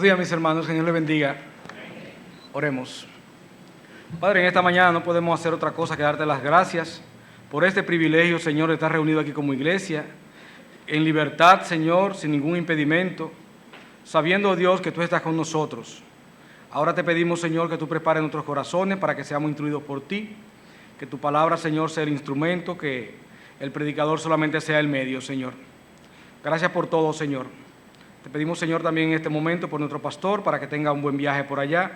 Buenos días, mis hermanos, Señor les bendiga. Oremos. Padre, en esta mañana no podemos hacer otra cosa que darte las gracias por este privilegio, Señor, de estar reunido aquí como iglesia, en libertad, Señor, sin ningún impedimento, sabiendo, Dios, que tú estás con nosotros. Ahora te pedimos, Señor, que tú prepares nuestros corazones para que seamos instruidos por ti, que tu palabra, Señor, sea el instrumento, que el predicador solamente sea el medio, Señor. Gracias por todo, Señor. Te pedimos, Señor, también en este momento por nuestro pastor, para que tenga un buen viaje por allá,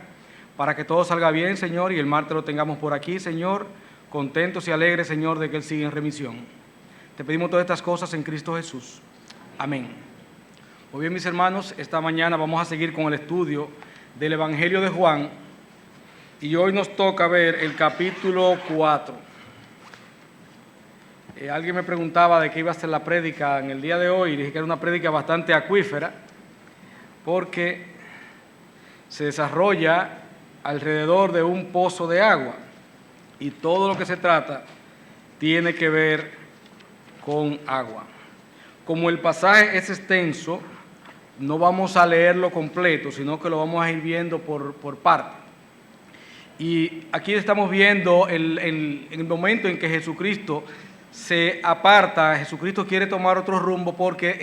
para que todo salga bien, Señor, y el martes lo tengamos por aquí, Señor, contentos y alegres, Señor, de que Él siga en remisión. Te pedimos todas estas cosas en Cristo Jesús. Amén. Muy bien, mis hermanos, esta mañana vamos a seguir con el estudio del Evangelio de Juan, y hoy nos toca ver el capítulo 4. Alguien me preguntaba de qué iba a ser la prédica en el día de hoy, y dije que era una prédica bastante acuífera, porque se desarrolla alrededor de un pozo de agua, y todo lo que se trata tiene que ver con agua. Como el pasaje es extenso, no vamos a leerlo completo, sino que lo vamos a ir viendo por parte. Y aquí estamos viendo el momento en que Jesucristo se aparta. Jesucristo quiere tomar otro rumbo porque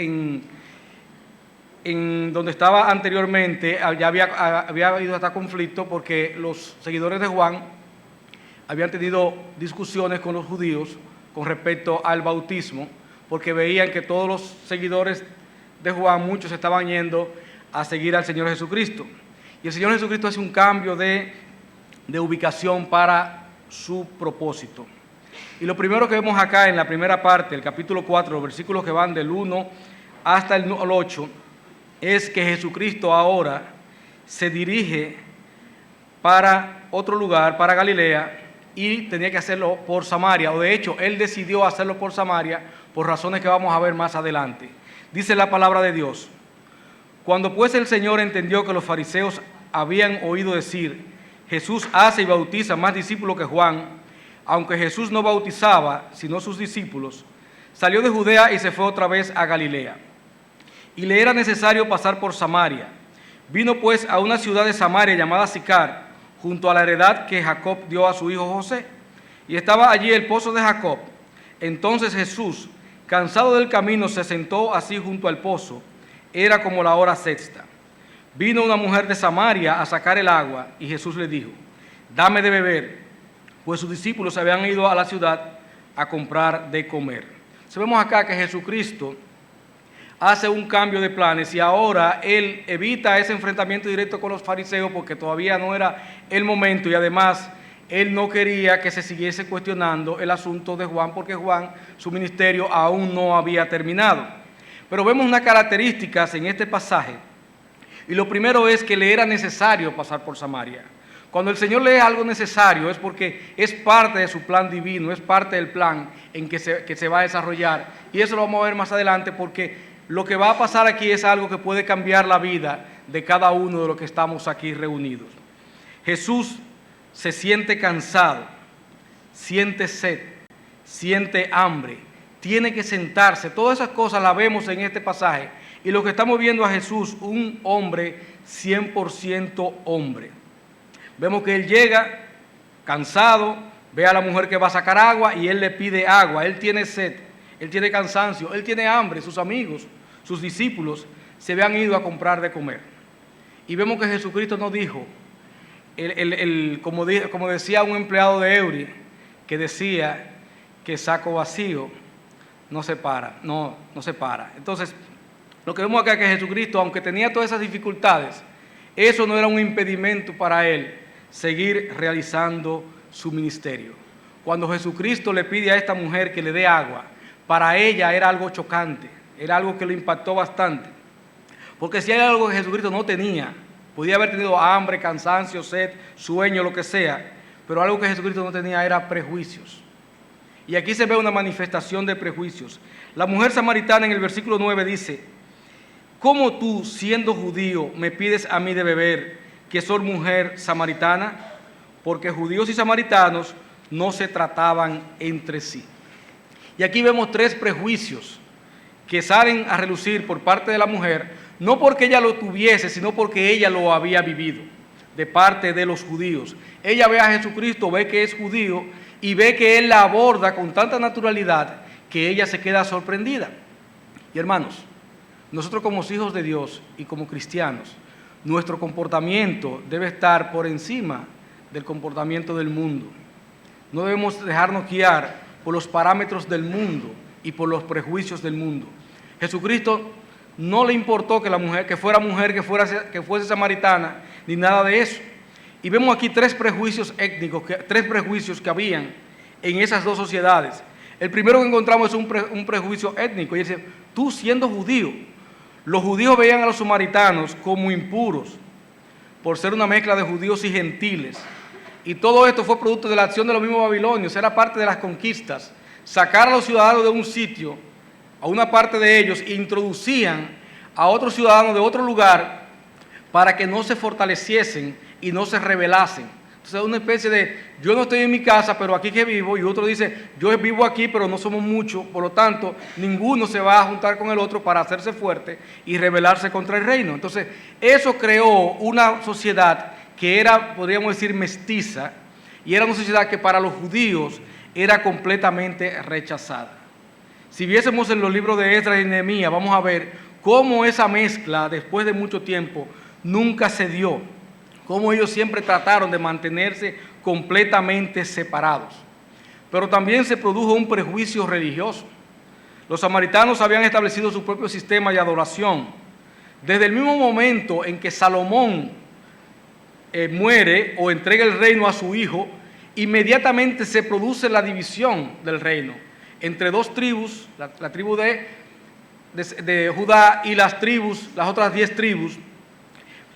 en donde estaba anteriormente ya había habido hasta conflicto, porque los seguidores de Juan habían tenido discusiones con los judíos con respecto al bautismo, porque veían que todos los seguidores de Juan, muchos estaban yendo a seguir al Señor Jesucristo. Y el Señor Jesucristo hace un cambio de ubicación para su propósito. Y lo primero que vemos acá en la primera parte, el capítulo 4, los versículos que van del 1 hasta el 8, es que Jesucristo ahora se dirige para otro lugar, para Galilea, y tenía que hacerlo por Samaria, o de hecho, Él decidió hacerlo por Samaria por razones que vamos a ver más adelante. Dice la palabra de Dios: cuando pues el Señor entendió que los fariseos habían oído decir, Jesús hace y bautiza más discípulos que Juan, aunque Jesús no bautizaba, sino sus discípulos, salió de Judea y se fue otra vez a Galilea. Y le era necesario pasar por Samaria. Vino pues a una ciudad de Samaria llamada Sicar, junto a la heredad que Jacob dio a su hijo José. Y estaba allí el pozo de Jacob. Entonces Jesús, cansado del camino, se sentó así junto al pozo. Era como la hora sexta. Vino una mujer de Samaria a sacar el agua, y Jesús le dijo, dame de beber, pues sus discípulos habían ido a la ciudad a comprar de comer. Sabemos acá que Jesucristo hace un cambio de planes, y ahora Él evita ese enfrentamiento directo con los fariseos, porque todavía no era el momento, y además Él no quería que se siguiese cuestionando el asunto de Juan, porque Juan, su ministerio aún no había terminado. Pero vemos unas características en este pasaje, y lo primero es que le era necesario pasar por Samaria. Cuando el Señor le es algo necesario es porque es parte de su plan divino, es parte del plan en que se va a desarrollar. Y eso lo vamos a ver más adelante, porque lo que va a pasar aquí es algo que puede cambiar la vida de cada uno de los que estamos aquí reunidos. Jesús se siente cansado, siente sed, siente hambre, tiene que sentarse. Todas esas cosas las vemos en este pasaje. Y lo que estamos viendo a Jesús, un hombre 100% hombre. Vemos que Él llega cansado, ve a la mujer que va a sacar agua y Él le pide agua. Él tiene sed, Él tiene cansancio, Él tiene hambre. Sus amigos, sus discípulos se habían ido a comprar de comer. Y vemos que Jesucristo nos dijo, como decía un empleado de Eury, que decía que saco vacío no se para. Entonces, lo que vemos acá es que Jesucristo, aunque tenía todas esas dificultades, eso no era un impedimento para Él seguir realizando su ministerio. Cuando Jesucristo le pide a esta mujer que le dé agua, para ella era algo chocante, era algo que lo impactó bastante. Porque si hay algo que Jesucristo no tenía, podía haber tenido hambre, cansancio, sed, sueño, lo que sea, pero algo que Jesucristo no tenía era prejuicios. Y aquí se ve una manifestación de prejuicios. La mujer samaritana en el versículo 9 dice, ¿cómo tú, siendo judío, me pides a mí de beber, que soy mujer samaritana? Porque judíos y samaritanos no se trataban entre sí. Y aquí vemos tres prejuicios que salen a relucir por parte de la mujer, no porque ella lo tuviese, sino porque ella lo había vivido de parte de los judíos. Ella ve a Jesucristo, ve que es judío y ve que Él la aborda con tanta naturalidad que ella se queda sorprendida. Y hermanos, nosotros como hijos de Dios y como cristianos, nuestro comportamiento debe estar por encima del comportamiento del mundo. No debemos dejarnos guiar por los parámetros del mundo y por los prejuicios del mundo. Jesucristo no le importó que la mujer, que fuese samaritana, ni nada de eso. Y vemos aquí tres prejuicios étnicos, tres prejuicios que habían en esas dos sociedades. El primero que encontramos es un prejuicio étnico, y dice, tú siendo judío, los judíos veían a los samaritanos como impuros, por ser una mezcla de judíos y gentiles. Y todo esto fue producto de la acción de los mismos babilonios, era parte de las conquistas. Sacar a los ciudadanos de un sitio, a una parte de ellos, e introducían a otros ciudadanos de otro lugar para que no se fortaleciesen y no se rebelasen. Entonces es una especie de, yo no estoy en mi casa, pero aquí que vivo, y otro dice, yo vivo aquí, pero no somos muchos, por lo tanto, ninguno se va a juntar con el otro para hacerse fuerte y rebelarse contra el reino. Entonces, eso creó una sociedad que era, podríamos decir, mestiza, y era una sociedad que para los judíos era completamente rechazada. Si viésemos en los libros de Esdras y Nehemías, vamos a ver cómo esa mezcla, después de mucho tiempo, nunca se dio, cómo ellos siempre trataron de mantenerse completamente separados. Pero también se produjo un prejuicio religioso. Los samaritanos habían establecido su propio sistema de adoración. Desde el mismo momento en que Salomón muere o entrega el reino a su hijo, inmediatamente se produce la división del reino entre dos tribus, la tribu de Judá y las otras 10 tribus,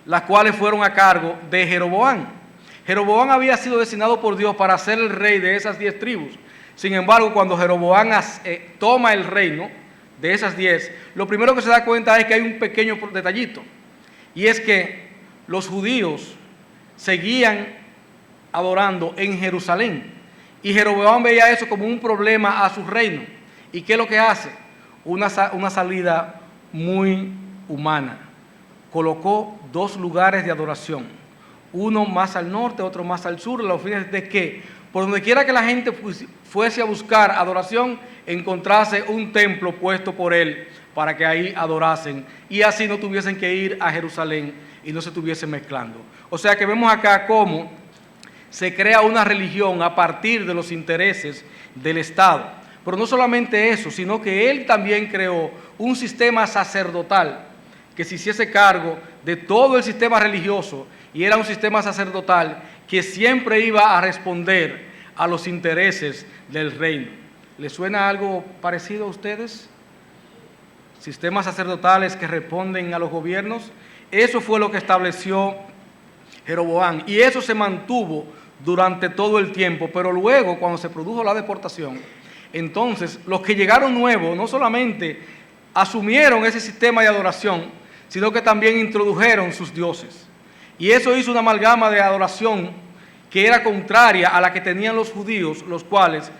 las cuales fueron a cargo de Jeroboam. Jeroboam había sido designado por Dios para ser el rey de esas 10 tribus. Sin embargo, cuando Jeroboam toma el reino de esas 10, lo primero que se da cuenta es que hay un pequeño detallito, y es que los judíos seguían adorando en Jerusalén, y Jeroboam veía eso como un problema a su reino. ¿Y qué es lo que hace? Una salida muy humana. Colocó 2 lugares de adoración, uno más al norte, otro más al sur, a los fines de que por donde quiera que la gente fuese a buscar adoración, encontrase un templo puesto por él para que ahí adorasen, y así no tuviesen que ir a Jerusalén y no se estuviesen mezclando. O sea que vemos acá cómo se crea una religión a partir de los intereses del Estado. Pero no solamente eso, sino que él también creó un sistema sacerdotal que se hiciese cargo de todo el sistema religioso, y era un sistema sacerdotal que siempre iba a responder a los intereses del reino. ¿Les suena algo parecido a ustedes? Sistemas sacerdotales que responden a los gobiernos. Eso fue lo que estableció Jeroboam, y eso se mantuvo durante todo el tiempo. Pero luego, cuando se produjo la deportación, entonces los que llegaron nuevos no solamente asumieron ese sistema de adoración, sino que también introdujeron sus dioses. Y eso hizo una amalgama de adoración que era contraria a la que tenían los judíos, los cuales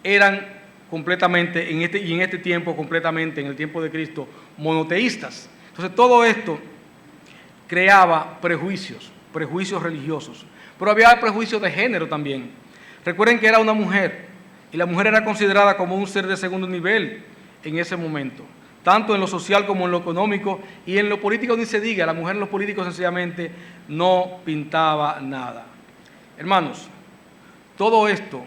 eran completamente, en este tiempo completamente, en el tiempo de Cristo, monoteístas. Entonces todo esto creaba prejuicios religiosos. Pero había prejuicios de género también. Recuerden que era una mujer, y la mujer era considerada como un ser de segundo nivel en ese momento, tanto en lo social como en lo económico, y en lo político ni se diga. La mujer en lo político sencillamente no pintaba nada. Hermanos, todo esto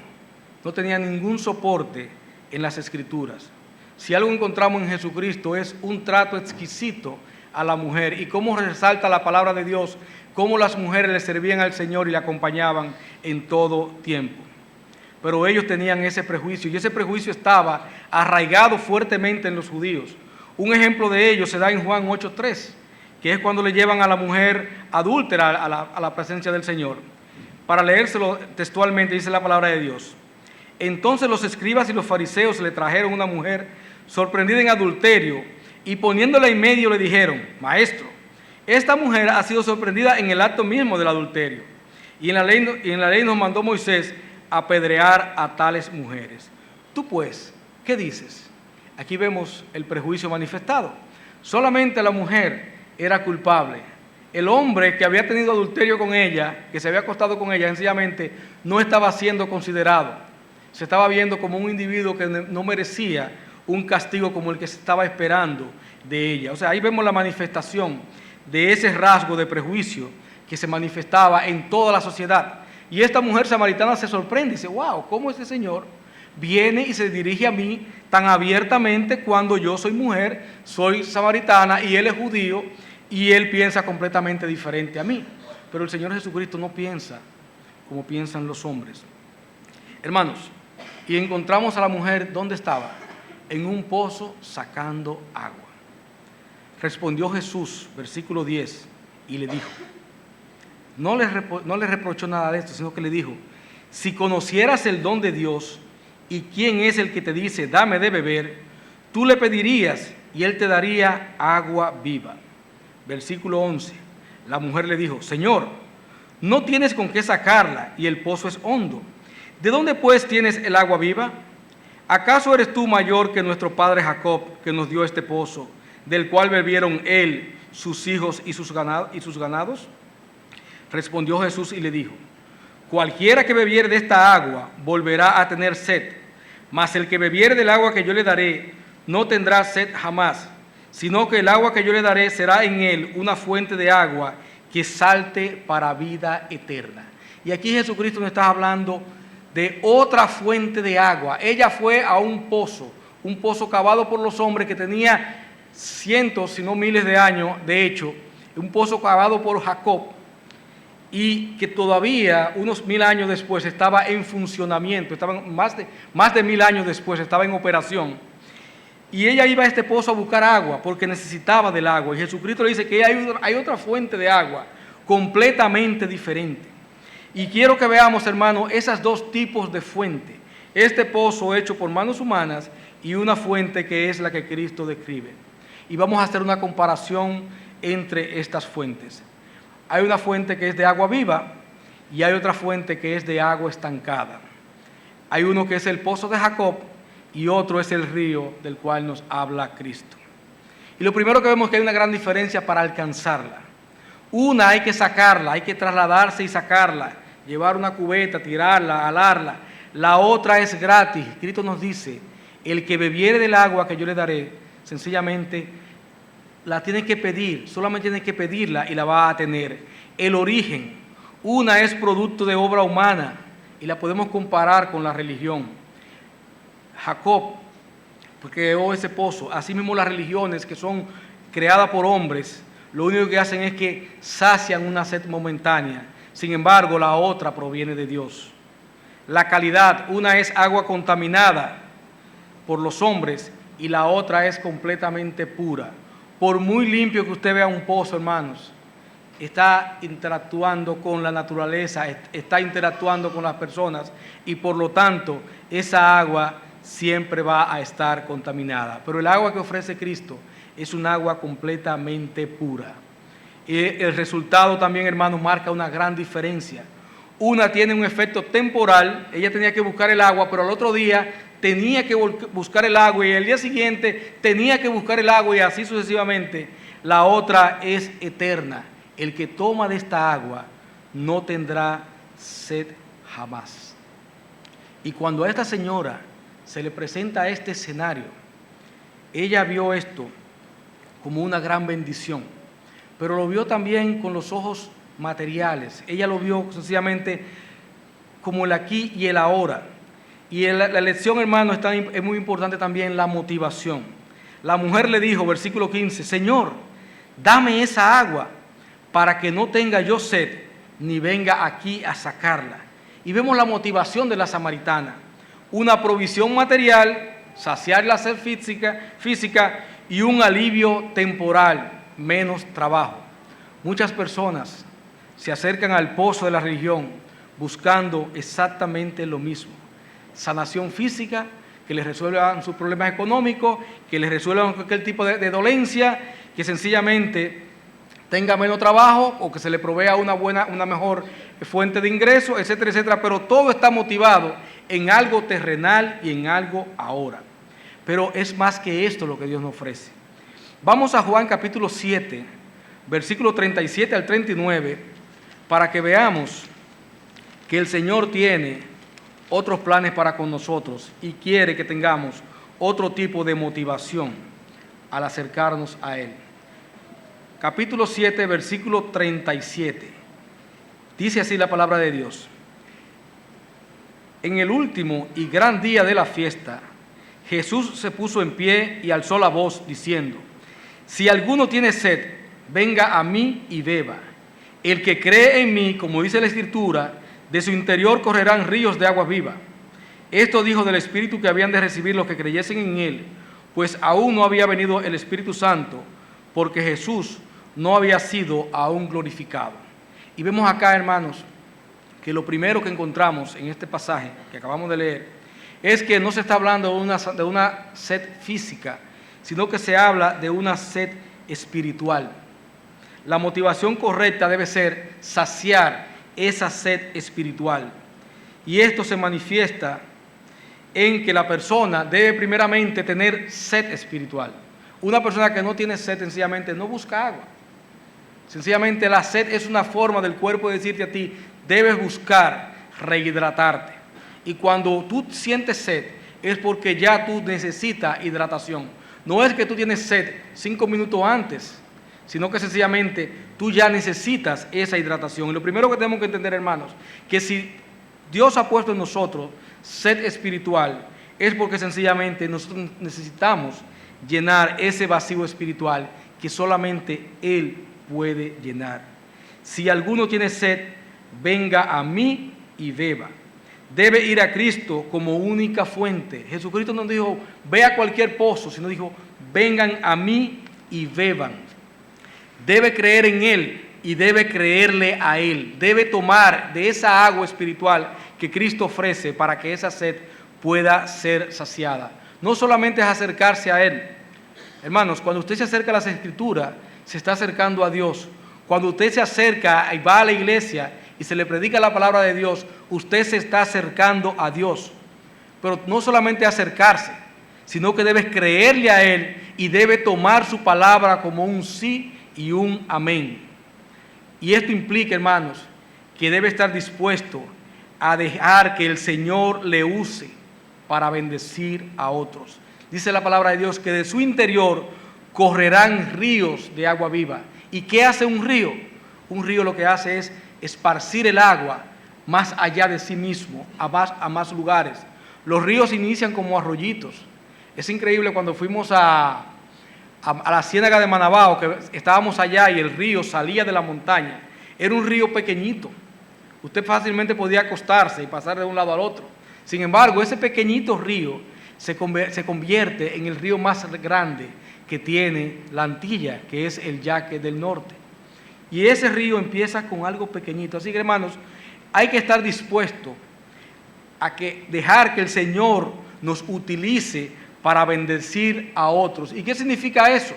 no tenía ningún soporte en las Escrituras. Si algo encontramos en Jesucristo es un trato exquisito a la mujer, y cómo resalta la palabra de Dios, cómo las mujeres le servían al Señor y le acompañaban en todo tiempo. Pero ellos tenían ese prejuicio, y ese prejuicio estaba arraigado fuertemente en los judíos. Un ejemplo de ello se da en Juan 8:3, que es cuando le llevan a la mujer adúltera a la presencia del Señor. Para leérselo textualmente, dice la palabra de Dios: entonces los escribas y los fariseos le trajeron una mujer sorprendida en adulterio, y poniéndola en medio le dijeron: Maestro, esta mujer ha sido sorprendida en el acto mismo del adulterio, y en la ley nos mandó Moisés apedrear a tales mujeres. Tú pues, ¿qué dices? Aquí vemos el prejuicio manifestado. Solamente la mujer era culpable. El hombre que había tenido adulterio con ella, que se había acostado con ella, sencillamente no estaba siendo considerado. Se estaba viendo como un individuo que no merecía un castigo como el que se estaba esperando de ella. O sea, ahí vemos la manifestación de ese rasgo de prejuicio que se manifestaba en toda la sociedad. Y esta mujer samaritana se sorprende y dice, wow, ¿cómo este señor viene y se dirige a mí tan abiertamente cuando yo soy mujer, soy samaritana y él es judío y él piensa completamente diferente a mí? Pero el Señor Jesucristo no piensa como piensan los hombres. Hermanos, y encontramos a la mujer, ¿dónde estaba? En un pozo sacando agua. Respondió Jesús, versículo 10, y le dijo, no le reprochó nada de esto, sino que le dijo, si conocieras el don de Dios y quién es el que te dice, dame de beber, tú le pedirías y él te daría agua viva. Versículo 11, la mujer le dijo, Señor, no tienes con qué sacarla y el pozo es hondo. ¿De dónde pues tienes el agua viva? ¿Acaso eres tú mayor que nuestro padre Jacob, que nos dio este pozo, del cual bebieron él, sus hijos y sus ganados? Respondió Jesús y le dijo, cualquiera que bebiere de esta agua volverá a tener sed, mas el que bebiere del agua que yo le daré no tendrá sed jamás, sino que el agua que yo le daré será en él una fuente de agua que salte para vida eterna. Y aquí Jesucristo nos está hablando de otra fuente de agua. Ella fue a un pozo cavado por los hombres que tenía cientos, si no miles de años, de hecho, un pozo cavado por Jacob, y que todavía unos 1000 años después estaba en funcionamiento, más de 1000 años después estaba en operación. Y ella iba a este pozo a buscar agua porque necesitaba del agua. Y Jesucristo le dice que hay otra fuente de agua completamente diferente. Y quiero que veamos, hermano, esos dos tipos de fuente. Este pozo hecho por manos humanas y una fuente que es la que Cristo describe. Y vamos a hacer una comparación entre estas fuentes. Hay una fuente que es de agua viva y hay otra fuente que es de agua estancada. Hay uno que es el pozo de Jacob y otro es el río del cual nos habla Cristo. Y lo primero que vemos es que hay una gran diferencia para alcanzarla. Una hay que sacarla, hay que trasladarse y sacarla, llevar una cubeta, tirarla, alarla. La otra es gratis. Cristo nos dice, el que bebiere del agua que yo le daré, sencillamente la tiene que pedir, solamente tiene que pedirla y la va a tener. El origen, una es producto de obra humana y la podemos comparar con la religión. Jacob, porque creó ese pozo, así mismo las religiones que son creadas por hombres, lo único que hacen es que sacian una sed momentánea. Sin embargo, la otra proviene de Dios. La calidad, una es agua contaminada por los hombres y la otra es completamente pura. Por muy limpio que usted vea un pozo, hermanos, está interactuando con la naturaleza, está interactuando con las personas y por lo tanto esa agua siempre va a estar contaminada. Pero el agua que ofrece Cristo es un agua completamente pura. Y el resultado también, hermanos, marca una gran diferencia. Una tiene un efecto temporal, ella tenía que buscar el agua, pero al otro día tenía que buscar el agua y el día siguiente tenía que buscar el agua y así sucesivamente. La otra es eterna. El que toma de esta agua no tendrá sed jamás. Y cuando a esta señora se le presenta este escenario, ella vio esto como una gran bendición, pero lo vio también con los ojos materiales. Ella lo vio sencillamente como el aquí y el ahora. Y la lección, hermano, es muy importante también la motivación. La mujer le dijo, versículo 15, Señor, dame esa agua para que no tenga yo sed, ni venga aquí a sacarla. Y vemos la motivación de la samaritana. Una provisión material, saciar la sed física y un alivio temporal, menos trabajo. Muchas personas se acercan al pozo de la religión buscando exactamente lo mismo. Sanación física, que les resuelvan sus problemas económicos, que les resuelvan cualquier tipo de dolencia, que sencillamente tenga menos trabajo o que se le provea una mejor fuente de ingresos, etcétera, etcétera. Pero todo está motivado en algo terrenal y en algo ahora. Pero es más que esto lo que Dios nos ofrece. Vamos a Juan capítulo 7, versículo 37 al 39, para que veamos que el Señor tiene otros planes para con nosotros y quiere que tengamos otro tipo de motivación al acercarnos a Él. Capítulo 7, versículo 37. Dice así la palabra de Dios. En el último y gran día de la fiesta, Jesús se puso en pie y alzó la voz diciendo: si alguno tiene sed, venga a mí y beba. El que cree en mí, como dice la Escritura, de su interior correrán ríos de agua viva. Esto dijo del Espíritu que habían de recibir los que creyesen en Él, pues aún no había venido el Espíritu Santo, porque Jesús no había sido aún glorificado. Y vemos acá, hermanos, que lo primero que encontramos en este pasaje que acabamos de leer es que no se está hablando de una sed física, sino que se habla de una sed espiritual. La motivación correcta debe ser saciar esa sed espiritual. Y esto se manifiesta en que la persona debe primeramente tener sed espiritual. Una persona que no tiene sed sencillamente no busca agua. Sencillamente la sed es una forma del cuerpo de decirte a ti: debes buscar rehidratarte. Y cuando tú sientes sed es porque ya tú necesitas hidratación. No es que tú tienes sed 5 minutos antes, sino que sencillamente tú ya necesitas esa hidratación. Y lo primero que tenemos que entender, hermanos, que si Dios ha puesto en nosotros sed espiritual, es porque sencillamente nosotros necesitamos llenar ese vacío espiritual que solamente Él puede llenar. Si alguno tiene sed, venga a mí y beba. Debe ir a Cristo como única fuente. Jesucristo no dijo, ve a cualquier pozo, sino dijo, vengan a mí y beban. Debe creer en Él y debe creerle a Él. Debe tomar de esa agua espiritual que Cristo ofrece para que esa sed pueda ser saciada. No solamente es acercarse a Él. Hermanos, cuando usted se acerca a las Escrituras, se está acercando a Dios. Cuando usted se acerca y va a la iglesia y se le predica la palabra de Dios, usted se está acercando a Dios. Pero no solamente acercarse, sino que debe creerle a Él y debe tomar su palabra como un sí y un amén. Y esto implica, hermanos, que debe estar dispuesto a dejar que el Señor le use para bendecir a otros. Dice la palabra de Dios que de su interior correrán ríos de agua viva. ¿Y qué hace un río? Un río lo que hace es esparcir el agua más allá de sí mismo, a más lugares. Los ríos inician como arroyitos. Es increíble cuando fuimos a la ciénaga de Manabao, que estábamos allá y el río salía de la montaña. Era un río pequeñito. Usted fácilmente podía acostarse y pasar de un lado al otro. Sin embargo, ese pequeñito río se convierte en el río más grande que tiene la Antilla, que es el Yaque del Norte. Y ese río empieza con algo pequeñito. Así que, hermanos, hay que estar dispuesto a dejar que el Señor nos utilice para bendecir a otros. ¿Y qué significa eso?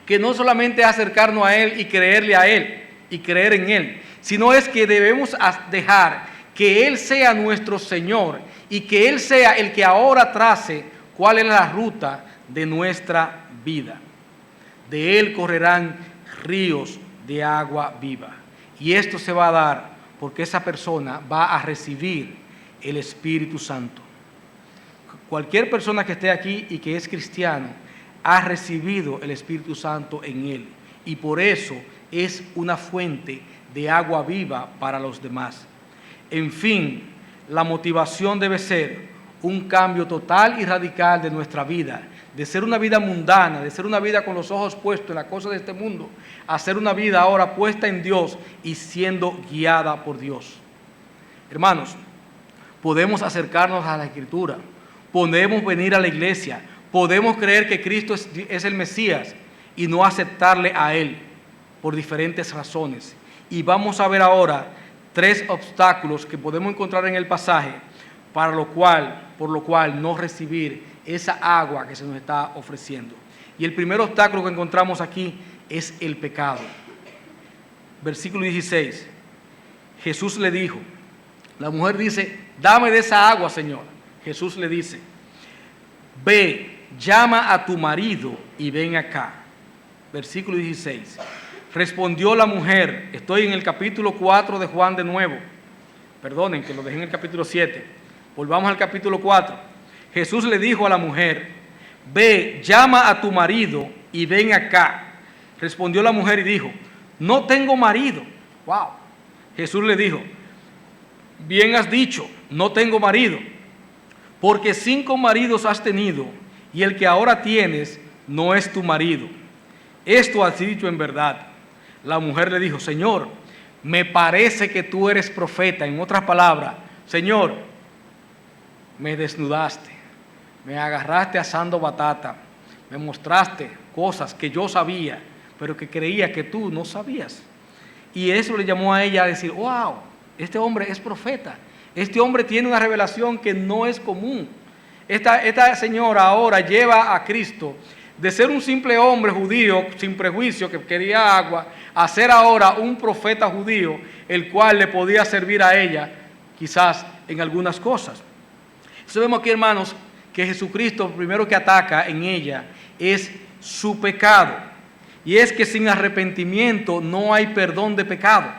Que no solamente acercarnos a Él y creerle a Él y creer en Él, sino es que debemos dejar que Él sea nuestro Señor y que Él sea el que ahora trace cuál es la ruta de nuestra vida. De Él correrán ríos de agua viva. Y esto se va a dar porque esa persona va a recibir el Espíritu Santo. Cualquier persona que esté aquí y que es cristiano ha recibido el Espíritu Santo en él. Y por eso es una fuente de agua viva para los demás. En fin, la motivación debe ser un cambio total y radical de nuestra vida, de ser una vida mundana, de ser una vida con los ojos puestos en las cosas de este mundo, a ser una vida ahora puesta en Dios y siendo guiada por Dios. Hermanos, podemos acercarnos a la Escritura, podemos venir a la iglesia, podemos creer que Cristo es el Mesías y no aceptarle a Él por diferentes razones. Y vamos a ver ahora 3 obstáculos que podemos encontrar en el pasaje por lo cual no recibir esa agua que se nos está ofreciendo. Y el primer obstáculo que encontramos aquí es el pecado. Versículo 16. Jesús le dijo, la mujer dice, dame de esa agua, Señor. Jesús le dice, ve, llama a tu marido y ven acá. versículo 16. Respondió la mujer, estoy en el capítulo 4 de Juan de nuevo. Perdonen que lo dejé en el capítulo 7. Volvamos al capítulo 4. Jesús le dijo a la mujer, ve, llama a tu marido y ven acá. Respondió la mujer y dijo, no tengo marido. Wow. Jesús le dijo, bien has dicho, no tengo marido, porque 5 maridos has tenido y el que ahora tienes no es tu marido. Esto has dicho en verdad. La mujer le dijo, Señor, me parece que tú eres profeta. En otras palabras, Señor, me desnudaste, me agarraste asando batata, me mostraste cosas que yo sabía, pero que creía que tú no sabías. Y eso le llamó a ella a decir, wow, este hombre es profeta. Este hombre tiene una revelación que no es común. Esta señora ahora lleva a Cristo de ser un simple hombre judío sin prejuicio que quería agua, a ser ahora un profeta judío, el cual le podía servir a ella quizás en algunas cosas. Entonces vemos aquí, hermanos, que Jesucristo lo primero que ataca en ella es su pecado. Y es que sin arrepentimiento no hay perdón de pecado.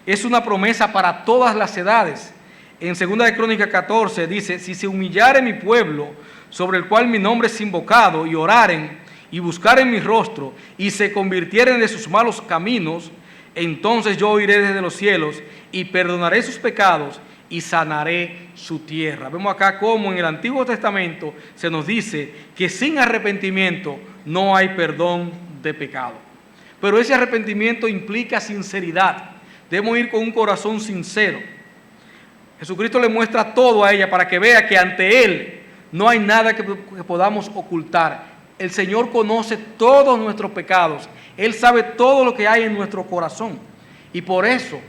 Es una promesa para todas las edades. En 2 de Crónicas 14 dice, si se humillare mi pueblo, sobre el cual mi nombre es invocado, y oraren, y buscaren mi rostro, y se convirtieren de sus malos caminos, entonces yo oiré desde los cielos, y perdonaré sus pecados, y sanaré su tierra. Vemos acá cómo en el Antiguo Testamento se nos dice que sin arrepentimiento no hay perdón de pecado. Pero ese arrepentimiento implica sinceridad. Debemos ir con un corazón sincero. Jesucristo le muestra todo a ella para que vea que ante Él no hay nada que podamos ocultar. El Señor conoce todos nuestros pecados. Él sabe todo lo que hay en nuestro corazón. Y por eso,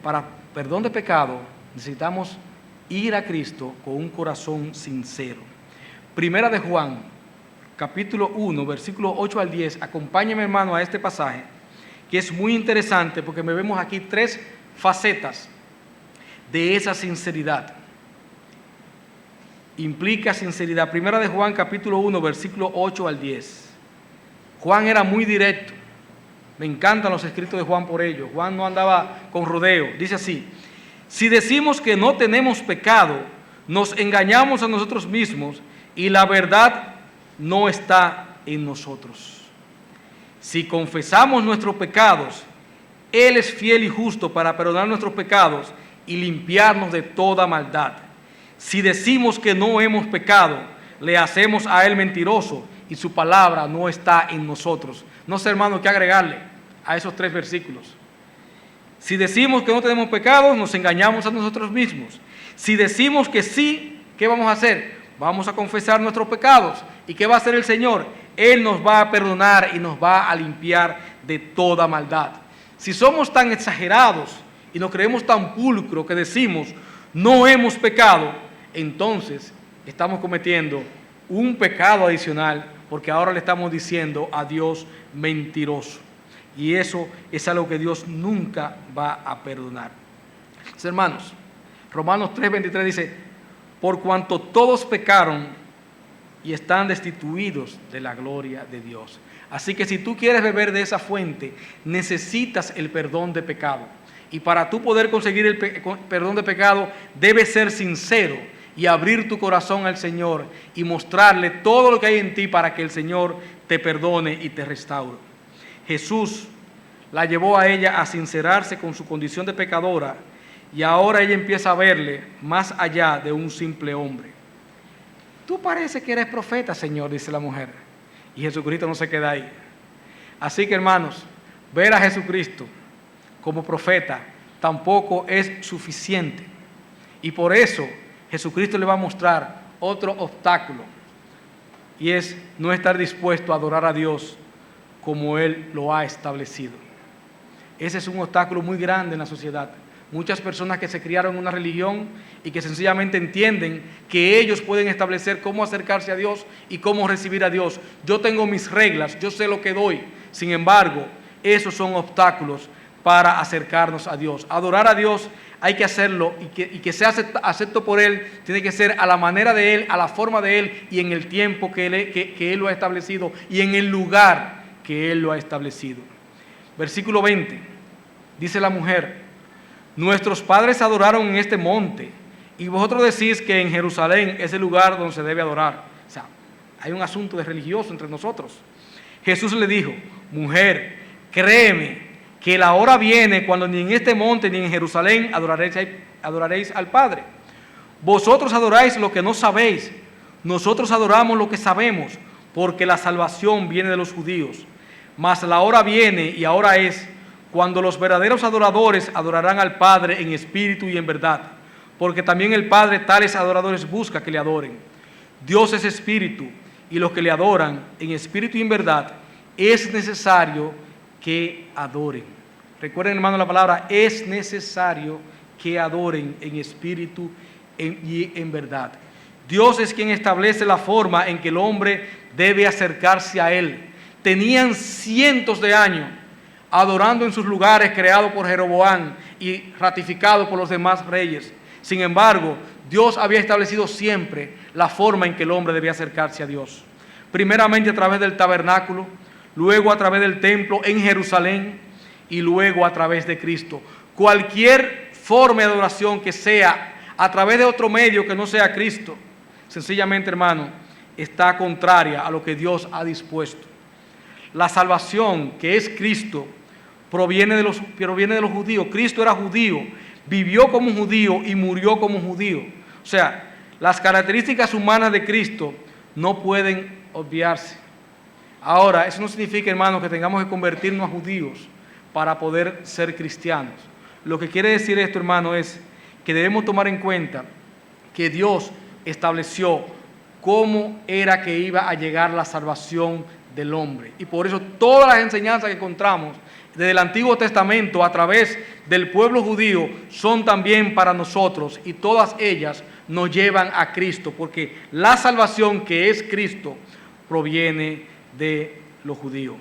para perdón de pecado, necesitamos ir a Cristo con un corazón sincero. Primera de Juan, capítulo 1, versículos 8 al 10. Acompáñeme, hermano, a este pasaje, que es muy interesante porque vemos aquí 3 facetas de esa sinceridad. Implica sinceridad. Primera de Juan, capítulo 1, versículo 8 al 10. Juan era muy directo. Me encantan los escritos de Juan por ello. Juan no andaba con rodeo. Dice así, si decimos que no tenemos pecado, nos engañamos a nosotros mismos y la verdad no está en nosotros. Si confesamos nuestros pecados, Él es fiel y justo para perdonar nuestros pecados y limpiarnos de toda maldad. Si decimos que no hemos pecado, le hacemos a Él mentiroso y su palabra no está en nosotros. No sé, hermano, qué agregarle a esos 3 versículos. Si decimos que no tenemos pecados, nos engañamos a nosotros mismos. Si decimos que sí, ¿qué vamos a hacer? Vamos a confesar nuestros pecados. ¿Y qué va a hacer el Señor? Él nos va a perdonar y nos va a limpiar de toda maldad. Si somos tan exagerados y nos creemos tan pulcros que decimos no hemos pecado, entonces estamos cometiendo un pecado adicional, porque ahora le estamos diciendo a Dios mentiroso. Y eso es algo que Dios nunca va a perdonar. Entonces, hermanos, Romanos 3:23 dice, por cuanto todos pecaron y están destituidos de la gloria de Dios. Así que si tú quieres beber de esa fuente, necesitas el perdón de pecado. Y para tú poder conseguir el perdón de pecado, debes ser sincero y abrir tu corazón al Señor y mostrarle todo lo que hay en ti para que el Señor te perdone y te restaure. Jesús la llevó a ella a sincerarse con su condición de pecadora y ahora ella empieza a verle más allá de un simple hombre. Tú parece que eres profeta, Señor, dice la mujer. Y Jesucristo no se queda ahí. Así que, hermanos, ver a Jesucristo como profeta tampoco es suficiente. Y por eso Jesucristo le va a mostrar otro obstáculo. Y es no estar dispuesto a adorar a Dios como Él lo ha establecido. Ese es un obstáculo muy grande en la sociedad. Muchas personas que se criaron en una religión y que sencillamente entienden que ellos pueden establecer cómo acercarse a Dios y cómo recibir a Dios. Yo tengo mis reglas, yo sé lo que doy. Sin embargo, esos son obstáculos para acercarnos a Dios. Adorar a Dios hay que hacerlo y que sea acepto por Él, tiene que ser a la manera de Él, a la forma de Él y en el tiempo que Él lo ha establecido y en el lugar que Él lo ha establecido. Versículo 20, dice la mujer: nuestros padres adoraron en este monte y vosotros decís que en Jerusalén es el lugar donde se debe adorar. O sea, hay un asunto de religioso entre nosotros. Jesús le dijo: mujer, créeme que la hora viene cuando ni en este monte ni en Jerusalén adoraréis al Padre. Vosotros adoráis lo que no sabéis, nosotros adoramos lo que sabemos, porque la salvación viene de los judíos. Mas la hora viene y ahora es cuando los verdaderos adoradores adorarán al Padre en espíritu y en verdad, porque también el Padre tales adoradores busca que le adoren. Dios es espíritu, y los que le adoran en espíritu y en verdad es necesario que adoren. Recuerden, hermano, la palabra es necesario que adoren en espíritu y en verdad. Dios es quien establece la forma en que el hombre debe acercarse a Él. Tenían cientos de años adorando en sus lugares creados por Jeroboam y ratificados por los demás reyes. Sin embargo, Dios había establecido siempre la forma en que el hombre debía acercarse a Dios. Primeramente a través del tabernáculo, luego a través del templo en Jerusalén y luego a través de Cristo. Cualquier forma de adoración que sea a través de otro medio que no sea Cristo, sencillamente, hermano, está contraria a lo que Dios ha dispuesto. La salvación, que es Cristo, proviene de los judíos. Cristo era judío, vivió como un judío y murió como un judío. O sea, las características humanas de Cristo no pueden obviarse. Ahora, eso no significa, hermanos, que tengamos que convertirnos a judíos para poder ser cristianos. Lo que quiere decir esto, hermano, es que debemos tomar en cuenta que Dios estableció cómo era que iba a llegar la salvación del hombre. Y por eso todas las enseñanzas que encontramos desde el Antiguo Testamento a través del pueblo judío son también para nosotros, y todas ellas nos llevan a Cristo, porque la salvación, que es Cristo, proviene de los judíos.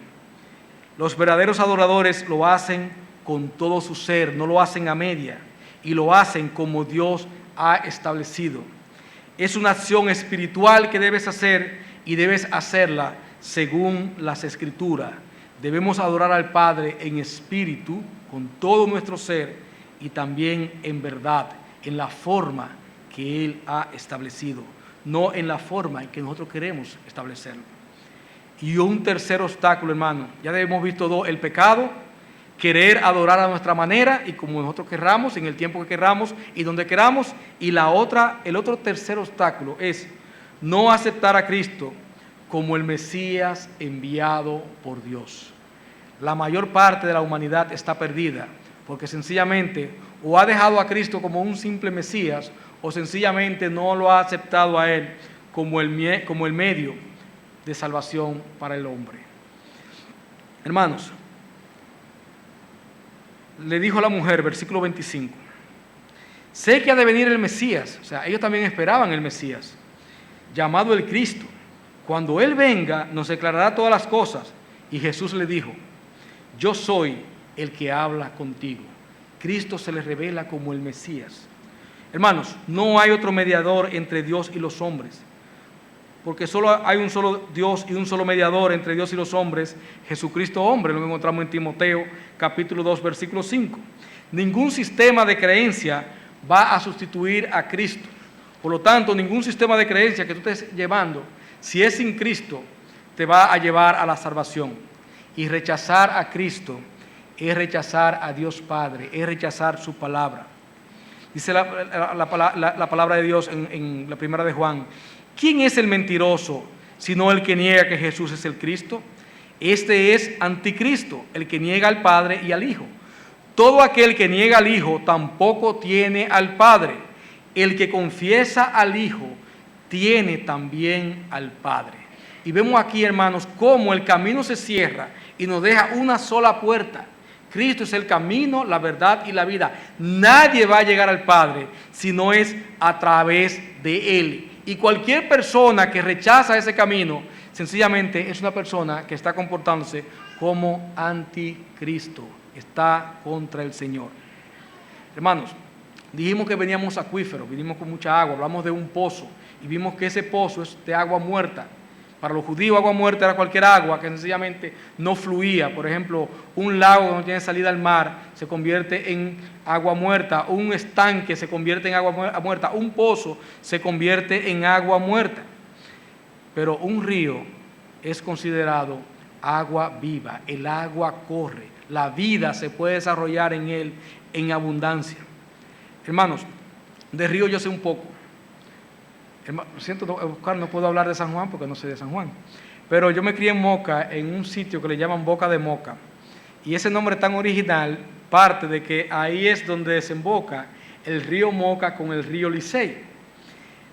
Los verdaderos adoradores lo hacen con todo su ser, no lo hacen a media, y lo hacen como Dios ha establecido. Es una acción espiritual que debes hacer, y debes hacerla según las Escrituras. Debemos adorar al Padre en espíritu, con todo nuestro ser, y también en verdad, en la forma que Él ha establecido, no en la forma en que nosotros queremos establecerlo. Y un tercer obstáculo, hermano, ya hemos visto dos: el pecado, querer adorar a nuestra manera y como nosotros querramos, en el tiempo que querramos y donde queramos. Y el otro tercer obstáculo es no aceptar a Cristo como el Mesías enviado por Dios. La mayor parte de la humanidad está perdida porque sencillamente o ha dejado a Cristo como un simple Mesías, o sencillamente no lo ha aceptado a Él como el medio de salvación para el hombre. Hermanos, le dijo a la mujer, versículo 25, sé que ha de venir el Mesías. O sea, ellos también esperaban el Mesías, llamado el Cristo. Cuando Él venga, nos declarará todas las cosas. Y Jesús le dijo: yo soy el que habla contigo. Cristo se le revela como el Mesías. Hermanos, no hay otro mediador entre Dios y los hombres, porque solo hay un solo Dios y un solo mediador entre Dios y los hombres, Jesucristo hombre. Lo encontramos en Timoteo capítulo 2 versículo 5. Ningún sistema de creencia va a sustituir a Cristo. Por lo tanto, ningún sistema de creencia que tú estés llevando, si es sin Cristo, te va a llevar a la salvación. Y rechazar a Cristo es rechazar a Dios Padre, es rechazar su palabra. Dice la palabra de Dios en la primera de Juan: ¿quién es el mentiroso sino el que niega que Jesús es el Cristo? Este es anticristo, el que niega al Padre y al Hijo. Todo aquel que niega al Hijo tampoco tiene al Padre. El que confiesa al Hijo tiene también al Padre. Y vemos aquí, hermanos, cómo el camino se cierra y nos deja una sola puerta. Cristo es el camino, la verdad y la vida. Nadie va a llegar al Padre si no es a través de Él. Y cualquier persona que rechaza ese camino, sencillamente es una persona que está comportándose como anticristo, está contra el Señor. Hermanos, Dijimos que veníamos acuíferos, vinimos con mucha agua, hablamos de un pozo y vimos que ese pozo es de agua muerta. Para los judíos agua muerta era cualquier agua que sencillamente no fluía. Por ejemplo, un lago que no tiene salida al mar se convierte en agua muerta, un estanque se convierte en agua muerta, un pozo se convierte en agua muerta. Pero un río es considerado agua viva, el agua corre, la vida se puede desarrollar en él en abundancia. Hermanos, de río yo sé un poco. Siento buscar, no puedo hablar de San Juan porque no sé de San Juan. Pero yo me crié en Moca, en un sitio que le llaman Boca de Moca. Y ese nombre tan original parte de que ahí es donde desemboca el río Moca con el río Licey.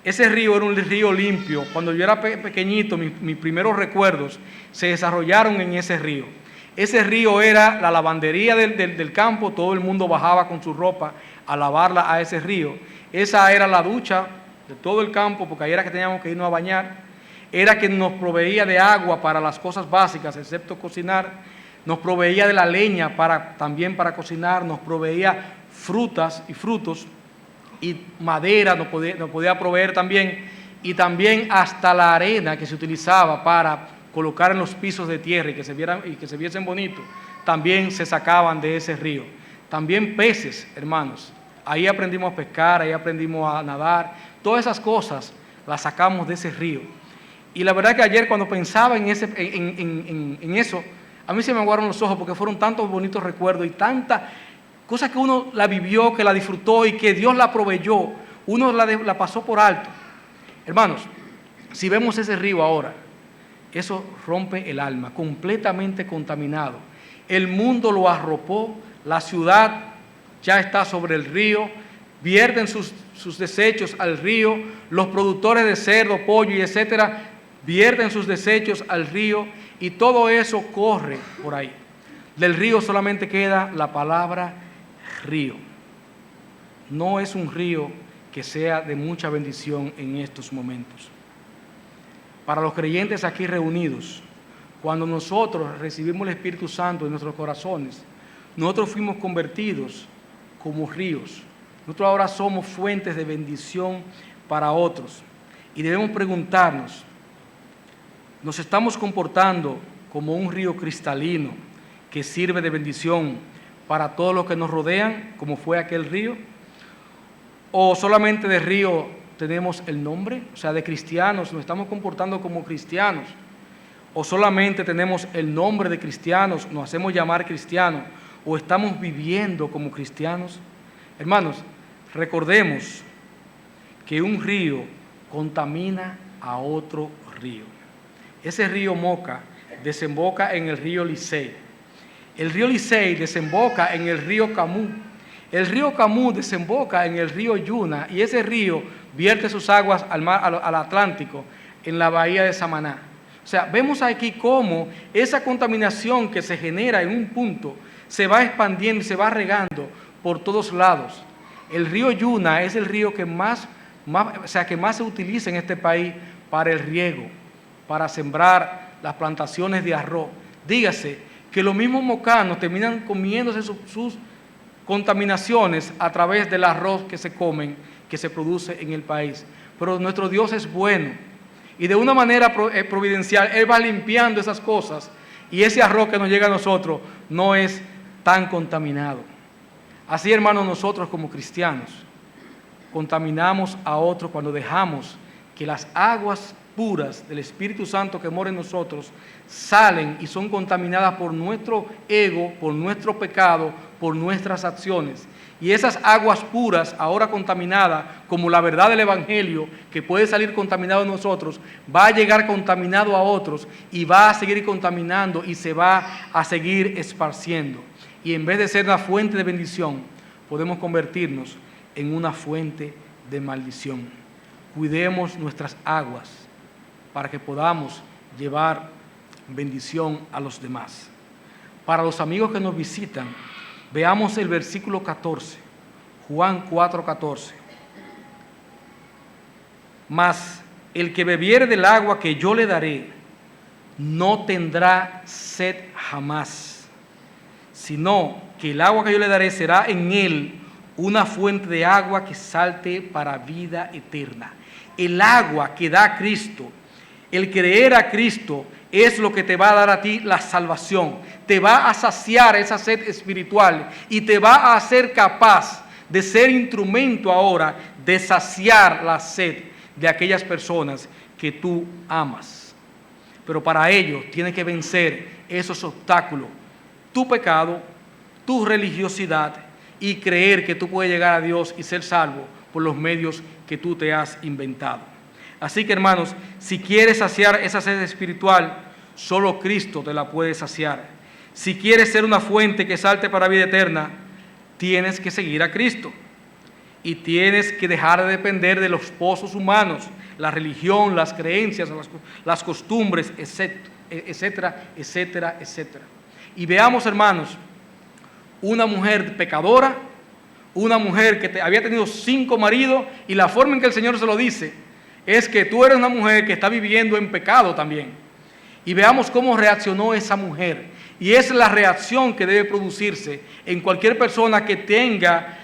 Ese río era un río limpio. Cuando yo era pequeñito, mis primeros recuerdos se desarrollaron en ese río. Ese río era la lavandería del campo, todo el mundo bajaba con su ropa a lavarla a ese río. Esa era la ducha de todo el campo, porque ahí era que teníamos que irnos a bañar. Era que nos proveía de agua para las cosas básicas, excepto cocinar. Nos proveía de la leña también para cocinar, nos proveía frutas y frutos, y madera nos podía proveer también, y también hasta la arena que se utilizaba para colocar en los pisos de tierra y que se viesen bonitos, también se sacaban de ese río. También peces, hermanos. Ahí aprendimos a pescar, ahí aprendimos a nadar. Todas esas cosas las sacamos de ese río. Y la verdad que ayer cuando pensaba en eso, a mí se me aguaron los ojos porque fueron tantos bonitos recuerdos y tantas cosas que uno la vivió, que la disfrutó y que Dios la proveyó. Uno la pasó por alto. Hermanos, si vemos ese río ahora, eso rompe el alma, completamente contaminado. El mundo lo arropó, la ciudad ya está sobre el río, vierten sus desechos al río, los productores de cerdo, pollo y etcétera, vierten sus desechos al río y todo eso corre por ahí. Del río solamente queda la palabra río. No es un río que sea de mucha bendición en estos momentos. Para los creyentes aquí reunidos, cuando nosotros recibimos el Espíritu Santo en nuestros corazones, nosotros fuimos convertidos como ríos. Nosotros ahora somos fuentes de bendición para otros. Y debemos preguntarnos, ¿nos estamos comportando como un río cristalino que sirve de bendición para todos los que nos rodean, como fue aquel río? ¿O solamente de río tenemos el nombre? O sea, de cristianos, ¿nos estamos comportando como cristianos? ¿O solamente tenemos el nombre de cristianos, nos hacemos llamar cristianos? ¿O estamos viviendo como cristianos? Hermanos, recordemos que un río contamina a otro río. Ese río Moca desemboca en el río Licey. El río Licey desemboca en el río Camú. El río Camú desemboca en el río Yuna y ese río vierte sus aguas al Atlántico en la bahía de Samaná. O sea, vemos aquí cómo esa contaminación que se genera en un punto se va expandiendo y se va regando por todos lados. El río Yuna es el río que más se utiliza en este país para el riego, para sembrar las plantaciones de arroz. Dígase que los mismos mocanos terminan comiéndose sus contaminaciones a través del arroz que se comen, que se produce en el país. Pero nuestro Dios es bueno y de una manera providencial Él va limpiando esas cosas y ese arroz que nos llega a nosotros no es tan contaminado. Así, hermanos, nosotros como cristianos contaminamos a otros cuando dejamos que las aguas puras del Espíritu Santo que mora en nosotros salen y son contaminadas por nuestro ego, por nuestro pecado, por nuestras acciones. Y esas aguas puras, ahora contaminadas, como la verdad del Evangelio, que puede salir contaminado en nosotros, va a llegar contaminado a otros y va a seguir contaminando y se va a seguir esparciendo. Y en vez de ser una fuente de bendición, podemos convertirnos en una fuente de maldición. Cuidemos nuestras aguas para que podamos llevar bendición a los demás. Para los amigos que nos visitan, veamos el versículo 14, Juan 4:14. Mas el que bebiere del agua que yo le daré, no tendrá sed jamás, sino que el agua que yo le daré será en él una fuente de agua que salte para vida eterna. El agua que da Cristo, el creer a Cristo, es lo que te va a dar a ti la salvación. Te va a saciar esa sed espiritual y te va a hacer capaz de ser instrumento ahora de saciar la sed de aquellas personas que tú amas. Pero para ello tienes que vencer esos obstáculos, tu pecado, tu religiosidad y creer que tú puedes llegar a Dios y ser salvo por los medios que tú te has inventado. Así que, hermanos, si quieres saciar esa sed espiritual, solo Cristo te la puede saciar. Si quieres ser una fuente que salte para vida eterna, tienes que seguir a Cristo. Y tienes que dejar de depender de los pozos humanos, la religión, las creencias, las costumbres, etcétera, etcétera, etcétera. Y veamos, hermanos, una mujer pecadora, una mujer que había tenido 5 maridos, y la forma en que el Señor se lo dice es que tú eres una mujer que está viviendo en pecado también. Y veamos cómo reaccionó esa mujer. Y es la reacción que debe producirse en cualquier persona que tenga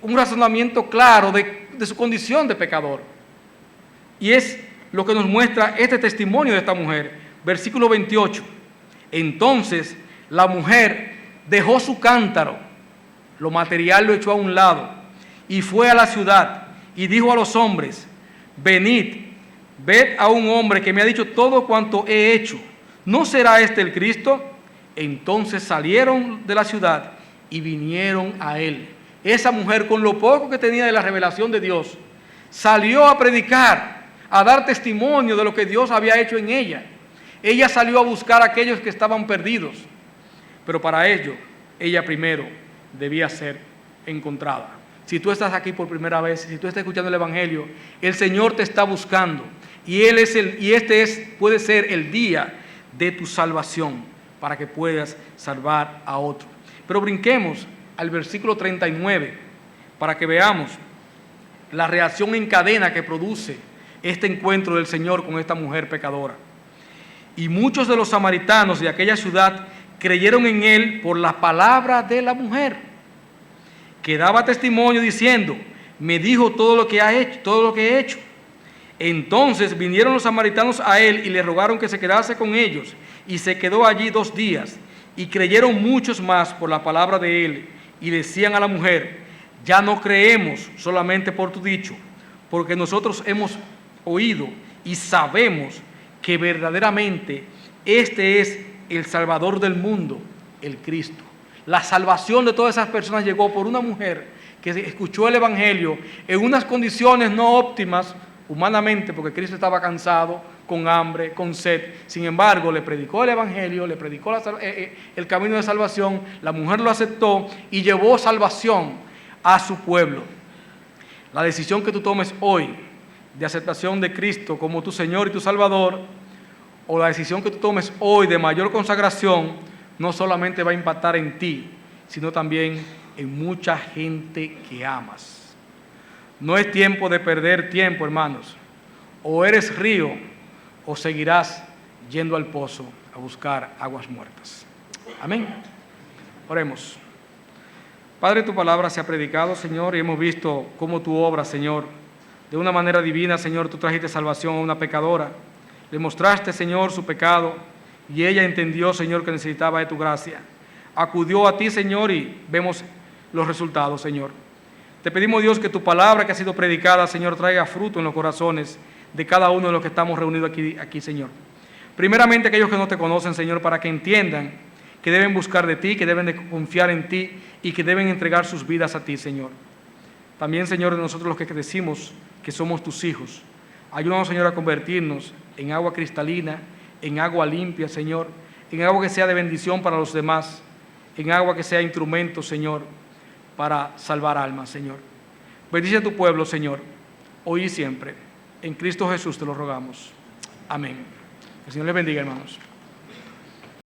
un razonamiento claro de su condición de pecador. Y es lo que nos muestra este testimonio de esta mujer. Versículo 28. Entonces la mujer dejó su cántaro, lo material lo echó a un lado, y fue a la ciudad y dijo a los hombres: venid, ved a un hombre que me ha dicho todo cuanto he hecho. ¿No será este el Cristo? Entonces salieron de la ciudad y vinieron a él. Esa mujer, con lo poco que tenía de la revelación de Dios, salió a predicar, a dar testimonio de lo que Dios había hecho en ella. Ella salió a buscar a aquellos que estaban perdidos, pero para ello, ella primero debía ser encontrada. Si tú estás aquí por primera vez, si tú estás escuchando el Evangelio, el Señor te está buscando, y puede ser el día de tu salvación, para que puedas salvar a otro. Pero brinquemos al versículo 39, para que veamos la reacción en cadena que produce este encuentro del Señor con esta mujer pecadora. Y muchos de los samaritanos de aquella ciudad creyeron en él por la palabra de la mujer, que daba testimonio diciendo: me dijo todo lo que he hecho. Entonces vinieron los samaritanos a él y le rogaron que se quedase con ellos, y se quedó allí 2 días. Y creyeron muchos más por la palabra de él, y decían a la mujer: ya no creemos solamente por tu dicho, porque nosotros hemos oído y sabemos que verdaderamente este es el Salvador del mundo, el Cristo. La salvación de todas esas personas llegó por una mujer que escuchó el Evangelio en unas condiciones no óptimas humanamente, porque Cristo estaba cansado, con hambre, con sed. Sin embargo, le predicó el Evangelio, le predicó el camino de salvación. La mujer lo aceptó y llevó salvación a su pueblo. La decisión que tú tomes hoy de aceptación de Cristo como tu Señor y tu Salvador, o la decisión que tú tomes hoy de mayor consagración, no solamente va a impactar en ti, sino también en mucha gente que amas. No es tiempo de perder tiempo, hermanos. O eres río, o seguirás yendo al pozo a buscar aguas muertas. Amén. Oremos. Padre, tu palabra se ha predicado, Señor, y hemos visto cómo tu obra, Señor, de una manera divina, Señor, tú trajiste salvación a una pecadora. Le mostraste, Señor, su pecado, y ella entendió, Señor, que necesitaba de tu gracia. Acudió a ti, Señor, y vemos los resultados, Señor. Te pedimos, Dios, que tu palabra que ha sido predicada, Señor, traiga fruto en los corazones de cada uno de los que estamos reunidos aquí, Señor. Primeramente, aquellos que no te conocen, Señor, para que entiendan que deben buscar de ti, que deben de confiar en ti y que deben entregar sus vidas a ti, Señor. También, Señor, nosotros los que decimos que somos tus hijos, ayúdanos, Señor, a convertirnos en agua cristalina, en agua limpia, Señor, en agua que sea de bendición para los demás, en agua que sea instrumento, Señor, para salvar almas, Señor. Bendice a tu pueblo, Señor, hoy y siempre. En Cristo Jesús te lo rogamos. Amén. Que el Señor les bendiga, hermanos.